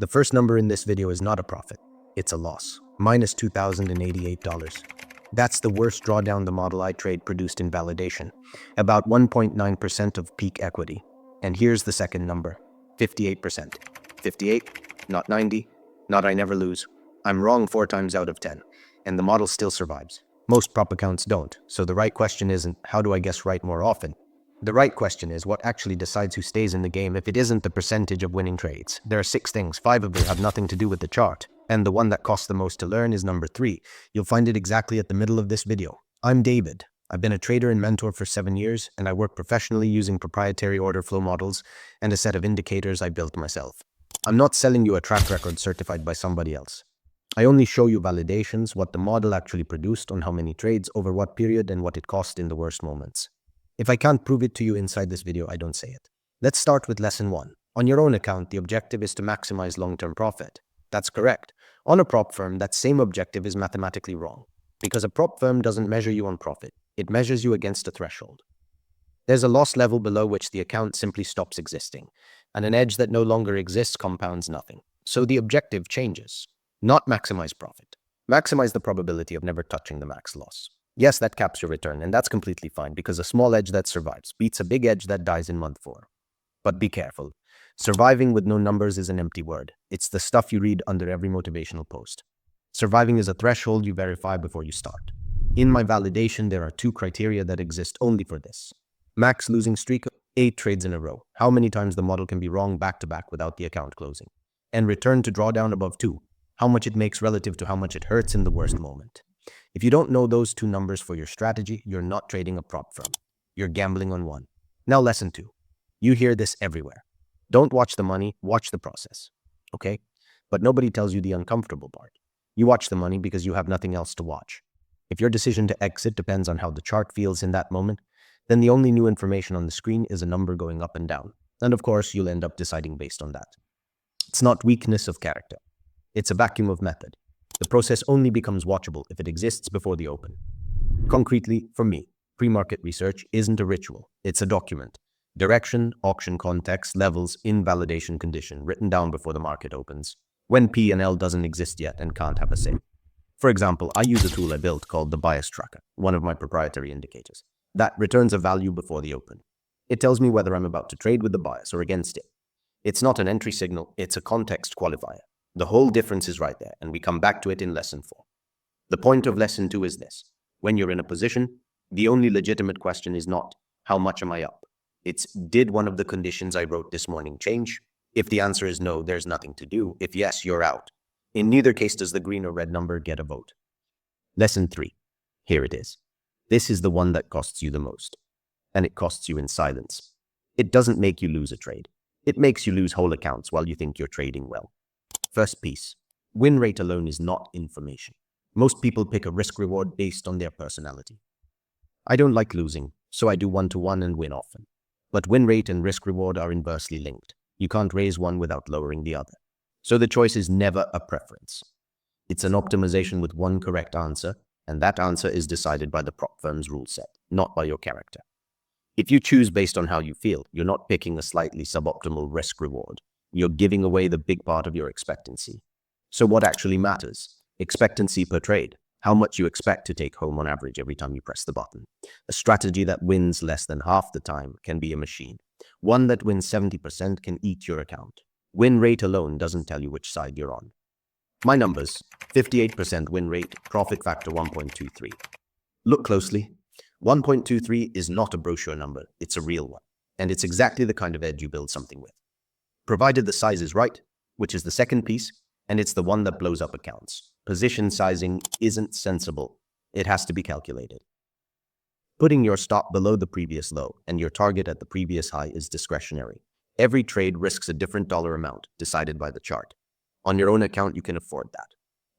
The first number in this video is not a profit, it's a loss, minus $2,088. That's the worst drawdown the model I trade produced in validation, about 1.9% of peak equity. And here's the second number, 58%. 58, not 90, not I never lose. I'm wrong 4 times out of 10, and the model still survives. Most prop accounts don't, so the right question isn't, how do I guess right more often? The right question is, what actually decides who stays in the game if it isn't the percentage of winning trades? There are 6 things, 5 of them have nothing to do with the chart, and the one that costs the most to learn is number 3. You'll find it exactly at the middle of this video. I'm David. I've been a trader and mentor for 7 years, and I work professionally using proprietary order flow models and a set of indicators I built myself. I'm not selling you a track record certified by somebody else. I only show you validations, what the model actually produced on how many trades, over what period, and what it cost in the worst moments. If I can't prove it to you inside this video, I don't say it. Let's start with lesson 1. On your own account, the objective is to maximize long-term profit. That's correct. On a prop firm, that same objective is mathematically wrong, because a prop firm doesn't measure you on profit. It measures you against a threshold. There's a loss level below which the account simply stops existing, and an edge that no longer exists compounds nothing. So the objective changes. Not maximize profit. Maximize the probability of never touching the max loss. Yes, that caps your return, and that's completely fine because a small edge that survives beats a big edge that dies in month 4. But be careful. Surviving with no numbers is an empty word. It's the stuff you read under every motivational post. Surviving is a threshold you verify before you start. In my validation, there are 2 criteria that exist only for this. Max losing streak, 8 trades in a row. How many times the model can be wrong back-to-back without the account closing. And return to drawdown above 2. How much it makes relative to how much it hurts in the worst moment. If you don't know those 2 numbers for your strategy, you're not trading a prop firm. You're gambling on one. Now lesson 2. You hear this everywhere. Don't watch the money, watch the process. Okay? But nobody tells you the uncomfortable part. You watch the money because you have nothing else to watch. If your decision to exit depends on how the chart feels in that moment, then the only new information on the screen is a number going up and down. And of course, you'll end up deciding based on that. It's not weakness of character. It's a vacuum of method. The process only becomes watchable if it exists before the open. Concretely, for me, pre-market research isn't a ritual. It's a document. Direction, auction context, levels, invalidation condition, written down before the market opens, when P&L doesn't exist yet and can't have a say. For example, I use a tool I built called the bias tracker, one of my proprietary indicators, that returns a value before the open. It tells me whether I'm about to trade with the bias or against it. It's not an entry signal, it's a context qualifier. The whole difference is right there, and we come back to it in lesson 4. The point of lesson 2 is this. When you're in a position, the only legitimate question is not, how much am I up? It's, did one of the conditions I wrote this morning change? If the answer is no, there's nothing to do. If yes, you're out. In neither case does the green or red number get a vote. Lesson 3. Here it is. This is the one that costs you the most. And it costs you in silence. It doesn't make you lose a trade. It makes you lose whole accounts while you think you're trading well. First piece, win rate alone is not information. Most people pick a risk-reward based on their personality. I don't like losing, so I do 1-to-1 and win often. But win rate and risk-reward are inversely linked. You can't raise one without lowering the other. So the choice is never a preference. It's an optimization with one correct answer, and that answer is decided by the prop firm's rule set, not by your character. If you choose based on how you feel, you're not picking a slightly suboptimal risk-reward. You're giving away the big part of your expectancy. So what actually matters? Expectancy per trade. How much you expect to take home on average every time you press the button. A strategy that wins less than half the time can be a machine. One that wins 70% can eat your account. Win rate alone doesn't tell you which side you're on. My numbers, 58% win rate, profit factor 1.23. Look closely. 1.23 is not a brochure number, it's a real one. And it's exactly the kind of edge you build something with. Provided the size is right, which is the second piece, and it's the one that blows up accounts. Position sizing isn't sensible. It has to be calculated. Putting your stop below the previous low and your target at the previous high is discretionary. Every trade risks a different dollar amount decided by the chart. On your own account, you can afford that.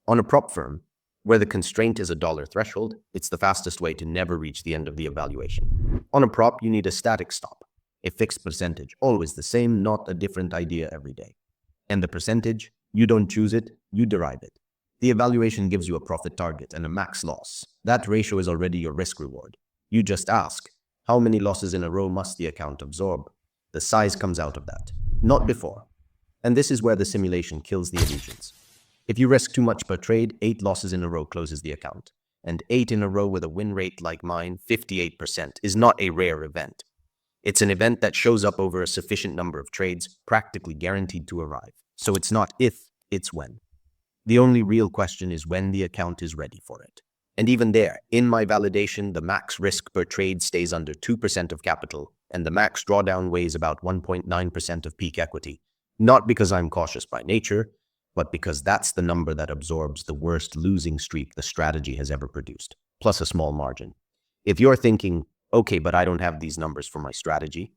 On a prop firm, where the constraint is a dollar threshold, it's the fastest way to never reach the end of the evaluation. On a prop, you need a static stop. A fixed percentage, always the same, not a different idea every day. And the percentage, you don't choose it, you derive it. The evaluation gives you a profit target and a max loss. That ratio is already your risk reward. You just ask, how many losses in a row must the account absorb? The size comes out of that, not before. And this is where the simulation kills the illusions. If you risk too much per trade, 8 losses in a row closes the account. And 8 in a row with a win rate like mine, 58%, is not a rare event. It's an event that shows up over a sufficient number of trades, practically guaranteed to arrive. So it's not if, it's when. The only real question is when the account is ready for it. And even there, in my validation, the max risk per trade stays under 2% of capital, and the max drawdown weighs about 1.9% of peak equity. Not because I'm cautious by nature, but because that's the number that absorbs the worst losing streak the strategy has ever produced, plus a small margin. If you're thinking, okay, but I don't have these numbers for my strategy,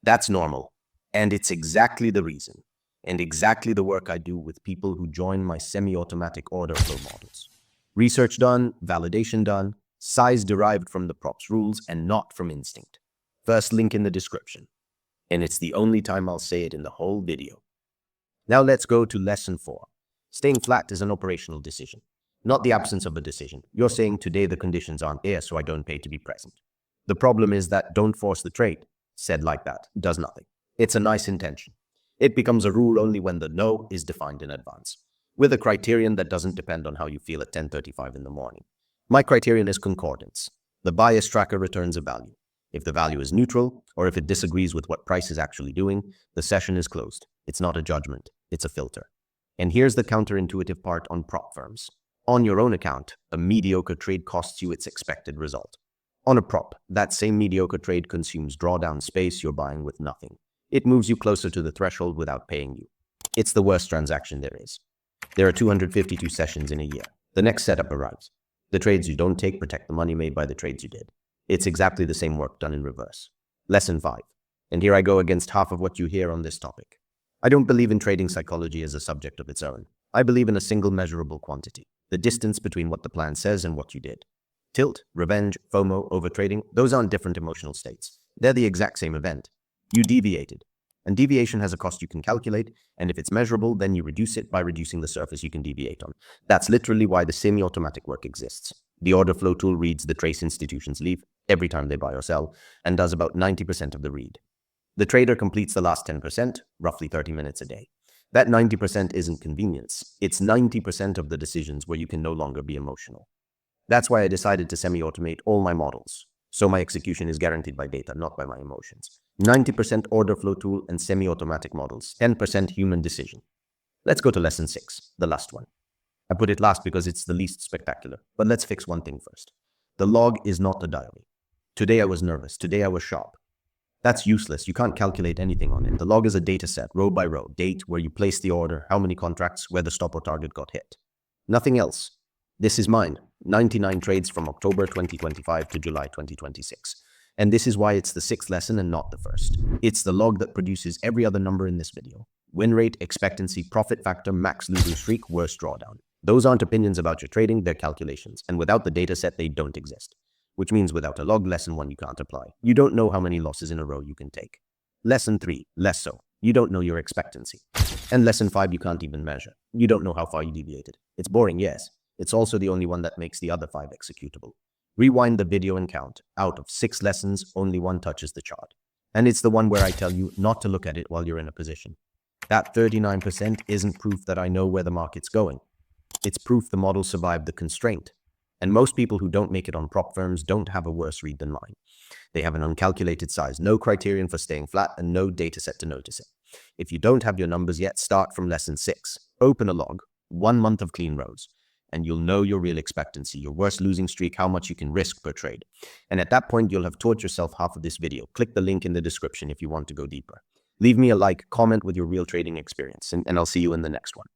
that's normal. And it's exactly the reason, and exactly the work I do with people who join my semi-automatic order flow models. Research done, validation done, size derived from the props rules and not from instinct. First link in the description. And it's the only time I'll say it in the whole video. Now let's go to lesson 4. Staying flat is an operational decision, not the absence of a decision. You're saying today the conditions aren't there, so I don't pay to be present. The problem is that don't force the trade, said like that, does nothing. It's a nice intention. It becomes a rule only when the no is defined in advance, with a criterion that doesn't depend on how you feel at 10:35 in the morning. My criterion is concordance. The bias tracker returns a value. If the value is neutral, or if it disagrees with what price is actually doing, the session is closed. It's not a judgment, it's a filter. And here's the counterintuitive part on prop firms. On your own account, a mediocre trade costs you its expected result. On a prop, that same mediocre trade consumes drawdown space you're buying with nothing. It moves you closer to the threshold without paying you. It's the worst transaction there is. There are 252 sessions in a year. The next setup arrives. The trades you don't take protect the money made by the trades you did. It's exactly the same work done in reverse. Lesson 5. And here I go against half of what you hear on this topic. I don't believe in trading psychology as a subject of its own. I believe in a single measurable quantity, the distance between what the plan says and what you did. Tilt, revenge, FOMO, overtrading, those aren't different emotional states. They're the exact same event. You deviated. And deviation has a cost you can calculate, and if it's measurable, then you reduce it by reducing the surface you can deviate on. That's literally why the semi-automatic work exists. The order flow tool reads the trace institutions leave every time they buy or sell, and does about 90% of the read. The trader completes the last 10%, roughly 30 minutes a day. That 90% isn't convenience. It's 90% of the decisions where you can no longer be emotional. That's why I decided to semi-automate all my models. So my execution is guaranteed by data, not by my emotions. 90% order flow tool and semi-automatic models, 10% human decision. Let's go to lesson 6, the last one. I put it last because it's the least spectacular, but let's fix one thing first. The log is not a diary. Today I was nervous, today I was sharp. That's useless, you can't calculate anything on it. The log is a data set, row by row, date, where you place the order, how many contracts, where the stop or target got hit. Nothing else. This is mine, 99 trades from October 2025 to July 2026. And this is why it's the 6th lesson and not the first. It's the log that produces every other number in this video. Win rate, expectancy, profit factor, max losing streak, worst drawdown. Those aren't opinions about your trading, they're calculations. And without the data set, they don't exist. Which means without a log, lesson 1 you can't apply. You don't know how many losses in a row you can take. Lesson 3, less so. You don't know your expectancy. And lesson 5 you can't even measure. You don't know how far you deviated. It's boring, yes. It's also the only one that makes the other 5 executable. Rewind the video and count. Out of 6 lessons, only 1 touches the chart. And it's the one where I tell you not to look at it while you're in a position. That 39% isn't proof that I know where the market's going. It's proof the model survived the constraint. And most people who don't make it on prop firms don't have a worse read than mine. They have an uncalculated size, no criterion for staying flat, and no data set to notice it. If you don't have your numbers yet, start from lesson 6. Open a log, 1 month of clean rows, and you'll know your real expectancy, your worst losing streak, how much you can risk per trade. And at that point, you'll have taught yourself half of this video. Click the link in the description if you want to go deeper. Leave me a like, comment with your real trading experience, and I'll see you in the next one.